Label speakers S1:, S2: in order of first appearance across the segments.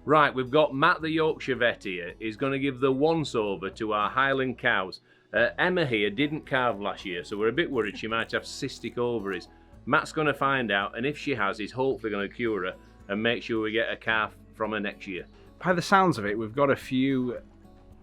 S1: Right, we've got Matt the Yorkshire vet here. He's going to give the once-over to our Highland cows. Emma here didn't calve last year, so we're a bit worried she might have cystic ovaries. Matt's going to find out, and if she has, he's hopefully going to cure her and make sure we get a calf from her next year.
S2: By the sounds of it, we've got a few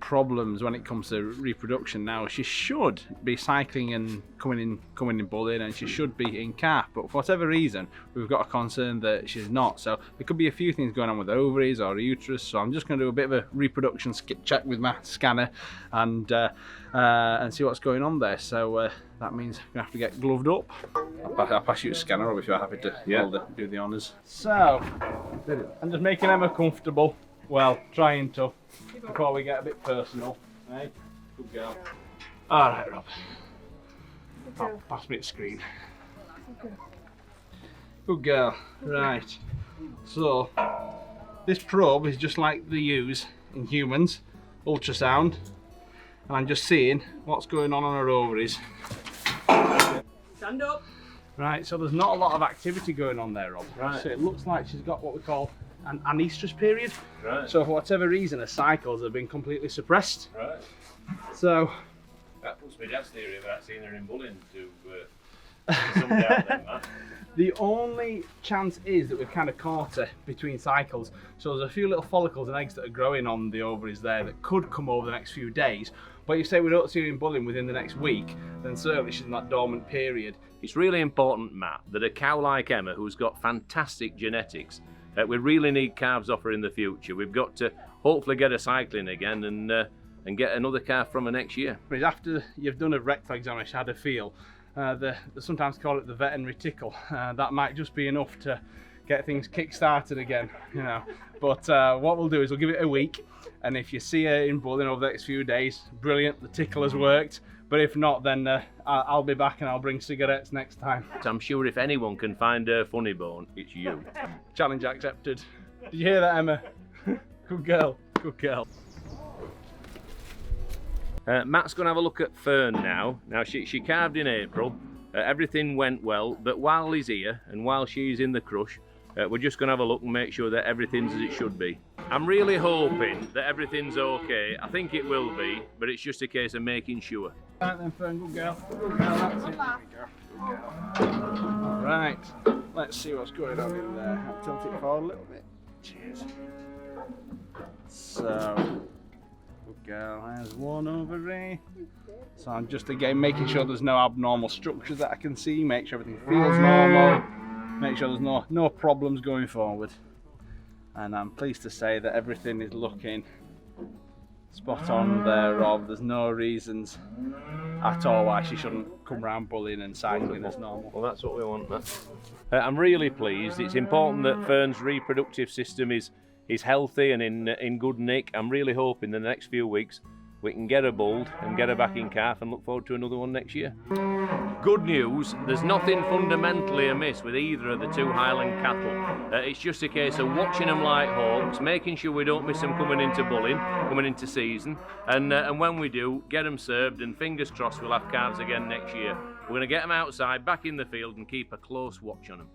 S2: problems when it comes to reproduction now. She should be cycling and coming in bulling, and she should be in calf, but for whatever reason we've got a concern that she's not. So there could be a few things going on with the ovaries or uterus, so I'm just going to do a bit of a reproduction check with my scanner and see what's going on there. So that means I'm going to have to get gloved up. I'll pass you a scanner, or if you're happy to do the honours. So I'm just making Emma comfortable. Well, trying to, before we get a bit personal. Hey, good girl. All right, Rob. Oh, pass me the screen.
S3: Okay.
S2: Good girl. Right. So, this probe is just like they use in humans, ultrasound, and I'm just seeing what's going on her ovaries.
S3: Stand up.
S2: Right, so there's not a lot of activity going on there, Rob.
S1: Right.
S2: So it looks like she's got what we call an anestrus period.
S1: Right.
S2: So for whatever reason, her cycles have been completely suppressed.
S1: Right.
S2: So
S1: That puts my dad's theory about seeing her in bulling to some doubt then, Matt.
S2: the only chance is that we've kind of caught her between cycles. So there's a few little follicles and eggs that are growing on the ovaries there that could come over the next few days. But if you say we don't see her in bulling within the next week, then certainly she's in that dormant period.
S1: It's really important, Matt, that a cow like Emma, who's got fantastic genetics, we really need calves off her in the future. We've got to hopefully get her cycling again and get another calf from her next year.
S2: But after you've done a rectal examination, had a feel, they sometimes call it the veterinary tickle. That might just be enough to get things kick-started again, you know. But what we'll do is we'll give it a week, and if you see her in bulling over the next few days, brilliant, the tickle has worked. But if not, then I'll be back and I'll bring cigarettes next time.
S1: I'm sure if anyone can find her funny bone, it's you.
S2: Challenge accepted. Did you hear that, Emma? Good girl, good girl.
S1: Matt's going to have a look at Fern now. Now she calved in April. Everything went well, but while he's here and while she's in the crush, we're just going to have a look and make sure that everything's as it should be. I'm really hoping that everything's okay. I think it will be, but it's just a case of making sure.
S2: Right then, Fern, good girl. Good girl, that's it. Good girl. Right, let's see what's going on in there. I'll tilt it forward a little bit. Cheers. So, good girl, there's one ovary. So I'm just again making sure there's no abnormal structures that I can see, make sure everything feels normal, make sure there's no problems going forward. And I'm pleased to say that everything is looking spot on there, Rob. There's no reasons at all why she shouldn't come round bullying and cycling as normal.
S1: Well, that's what we want, Matt. I'm really pleased. It's important that Fern's reproductive system is healthy and in good nick. I'm really hoping in the next few weeks we can get her bulled and get her back in calf and look forward to another one next year. Good news, there's nothing fundamentally amiss with either of the two Highland cattle. It's just a case of watching them like hawks, making sure we don't miss them coming into bulling, coming into season, and when we do, get them served, and fingers crossed we'll have calves again next year. We're going to get them outside, back in the field, and keep a close watch on them.